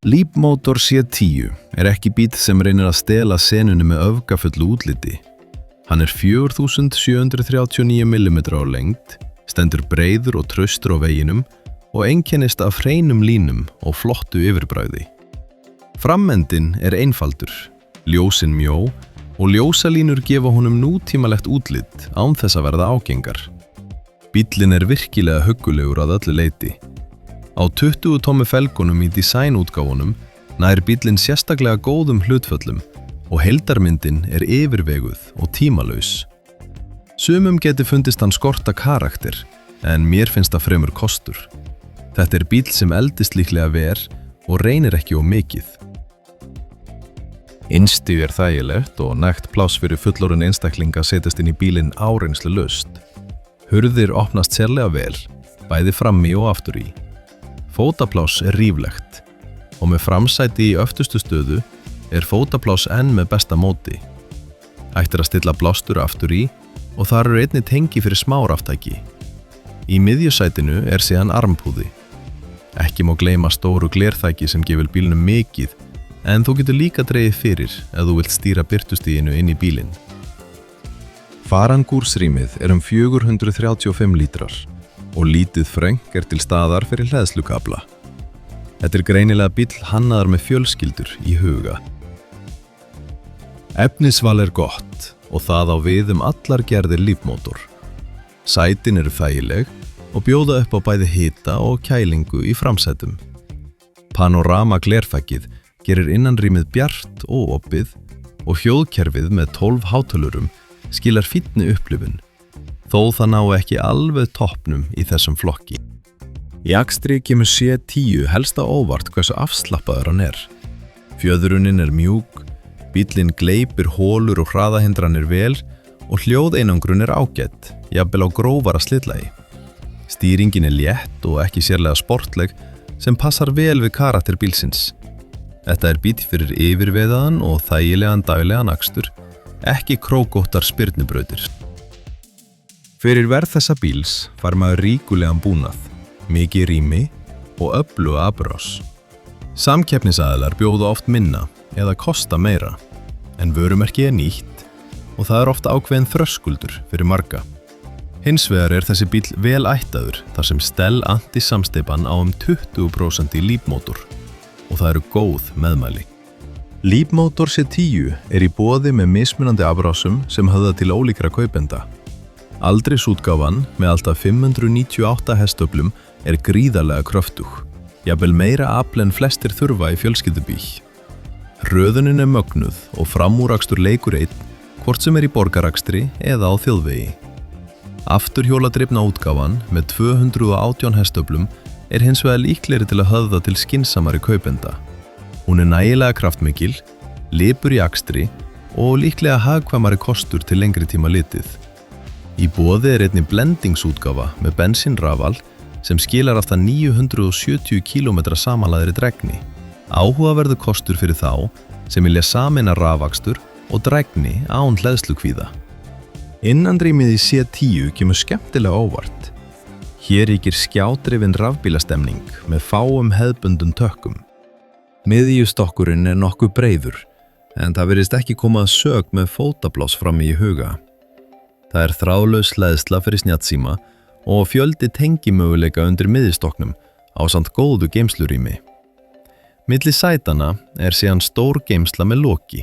Leapmotor C10 er ekki bíll sem reynir að stela senunni með öfgafullu útliti. Hann er 4739 mm á lengd, stendur breiður og traustur á veginum og einkennist af hreinum línum og flottu yfirbragði. Framendinn er einfaldur, ljósin mjó og ljósalínur gefa honum nútímalegt útlit án þess að verða ágengar. Bíllinn er virkilega huggulegur að öllu leyti. Á 20 tommu felgunum í designútgáfunum nær bíllinn sérstaklega góðum hlutföllum og heildarmyndin er yfirveguð og tímalaus. Sumum geti fundist hann skorta karakter, en mér finnst það fremur kostur. Þetta er bíll sem eldist líklega ver og reynir ekki of mikið. Innstið er þægilegt og nægt pláss fyrir fullorðinn einstakling að setjast inn í bílinn áreynslulaust. Hurðir opnast sérlega vel, bæði frammi og aftur í. Fótapláss er ríflegt og með framsæti í öftustu stöðu er fótapláss enn með besta móti. Hægt er að stilla blástur aftur í og þar eru einnig tengi fyrir smáraftæki. Í miðjusætinu er síðan armpúði. Ekki má gleyma stóru glerþæki sem gefur bílnum mikið, en þú getur líka dregið fyrir ef þú vilt stýra birtustiginu inn í bílinn. Farangúrsrýmið er 435 lítrar og lítið fröng er til staðar fyrir hleðslukabla. Þetta er greinilega bíll hannaður með fjölskyldur í huga. Efnisval er gott og það á við allar gerðir Leapmotor. Sætin eru þægileg og bjóða upp á bæði hita og kælingu í framsætum. Panorama glerþakið gerir innanrýmið bjart og opið og hljóðkerfið með 12 hátölurum skilar fínni upplifun, þó það ná ekki alveg toppnum í þessum flokki. Í akstri kemur C10 helst á óvart hversu afslappaður hann er. Fjöðrunin er mjúk, bíllinn gleypir hólur og hraðahindranir vel og hljóðeinangrun er ágætt, jafnvel á grófara slitlagi. Stýringin er létt og ekki sérlega sportleg sem passar vel við karakter bílsins. Þetta er bíll fyrir yfirvegaðan og þægilegan daglegan akstur, ekki krókóttar spyrnubrautir. Fyrir verð þessa bíls fær maður ríkulegan búnað, mikið rými og öfluga afbrás. Samkeppnisaðilar bjóða oft minna eða kosta meira, en vörumerki er nýtt og það er ofta ákveðin þröskuldur fyrir marga. Hins vegar er þessi bíll vel ættaður þar sem Stell anti-samsteypan á 20% í Leapmotor og það eru góð meðmæli. Leapmotor C10 er í boði með mismunandi afbrásum sem höfða til ólíkra kaupenda. Aldrisútgáfan með alltaf 598 hestöflum er gríðarlega kröftug, jafnvel meira afl en flestir þurfa í fjölskyldubíl. Röðunin er mögnuð og framúrakstur leikur einn, hvort sem er í borgarakstri eða á þjóðvegi. Afturhjóladrifna útgáfan með 218 hestöflum er hins vegar líklegri til að höfða til skynsamari kaupenda. Hún er nægilega kraftmikil, lipur í akstri og líklega hagkvæmari kostur til lengri tíma litið. Í boði er einnig blendingsútgáfa með bensínrafal sem skilar alltaf 970 km samanlagðri drægni. Áhugaverður kostur fyrir þá sem vilja sameina rafakstur og drægni án hleðslukvíða. Innandrýmið í C10 kemur skemmtilega óvart. Hér ríkir skjádrifin rafbílastemning með fáum hefðbundum tökkum. Miðjustokkurinn er nokkuð breiður, en það virðist ekki koma að sök með fótapláss frammi í huga. Það er þráðlaus hleðsla fyrir snjallsíma og fjöldi tengimöguleika undir miðjustokknum ásamt góðu geymslurými. Milli sætana er síðan stór geymsla með loki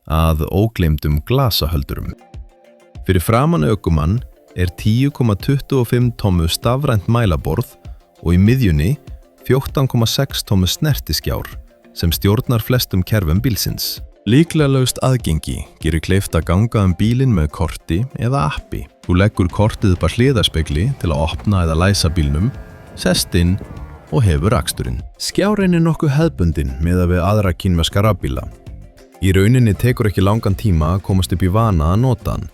að ógleymdum glasahöldurum. Fyrir framan ökumann er 10,25 tommu stafrænt mælaborð og í miðjunni 14,6 tommu snertiskjár sem stjórnar flestum kerfum bílsins. Líklega laust aðgengi gerir kleift að ganga bílinn með korti eða appi. Þú leggur kortið upp að hliðarspegli til að opna eða læsa bílnum, sest inn og hefur aksturinn. Skjárinn er nokkuð hefðbundinn miðað við aðra kínverska rafbíla. Í rauninni tekur ekki langan tíma að komast upp í vana að nota hann.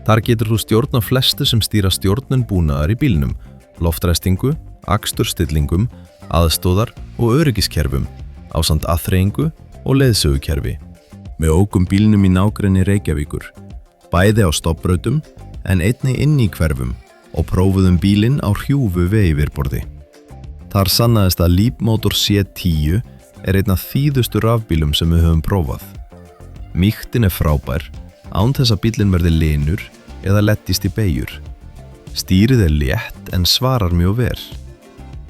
Þar getur þú stjórna flestu sem stýra stjórnun búnaðar í bílnum, loftræstingu, aksturstillingum, aðstóðar og öryggiskerfum, ásamt aðþreyingu og leiðsögukerfi. Með ókum bílnum í nágrenni Reykjavíkur, bæði á stoppbrautum en einnig inn í hverfum og prófuðum bílinn á hrjúfu vegiyfirborði. Þar sannaðist að Leapmotor C10 er einn af þýðustu rafbílum sem við höfum prófað. Mýktin er frábær, án þess að bíllinn verði linur eða lettist í beygjur. Stýrið er létt en svarar mjög vel.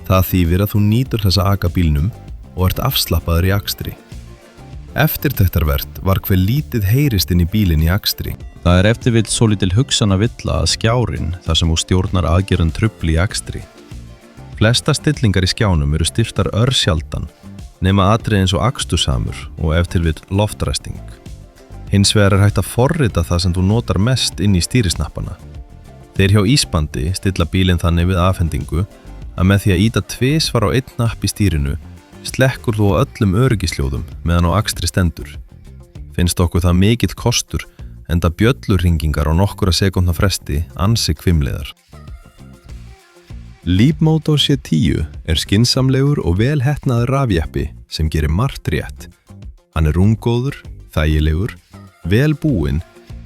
Það þýðir að þú nýtur þess að aka bílnum og ert afslappaður í akstri. Eftirtektarvert var hve lítið heyrist inn í bílinn í akstri. Það er ef til vill svolítil hugsana-villa að skjárinn þar sem þú stjórnar aðgerðum trufli í akstri. Flesta stillingar í skjánum eru styrtar örsjaldan, nema atriði eins og akstusamur og ef til vill loftræsting. Hins vegar er hægt að forrita það sem þú notar mest inn í stýrisnappana. Þeir hjá Ísbandi stilla bílinn þannig við afhendingu að með því að ýta tvisvar á einn napp í stýrinu slekkur þú á öllum öryggisljóðum meðan á akstri stendur. Finnst okkur það mikill kostur enda bjöllurringingar á nokkura sekúndna fresti ansi hvimleiðar. Leapmotor C10 er skynsamlegur og vel heppnaður rafjeppi sem gerir margt rétt. Hann er rúmgóður, þægilegur, vel búinn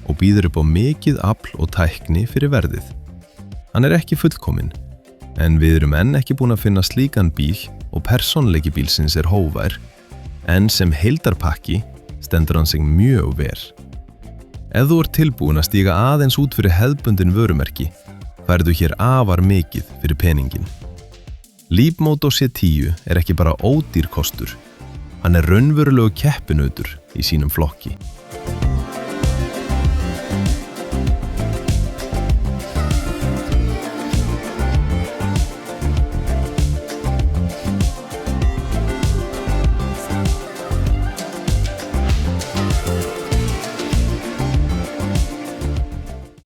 og býður upp á mikið afl og tækni fyrir verðið. Hann er ekki fullkominn, en við erum enn ekki búin að finna slíkan bíl og persónleiki bílsins er hógvær, en sem heildarpakki stendur hann sig mjög vel. Ef þú ert tilbúin að stíga aðeins út fyrir hefðbundin vörumerki, færðu hér afar mikið fyrir peningin. Leapmotor C10 er ekki bara ódýr kostur, hann er raunverulegu keppinautur í sínum flokki.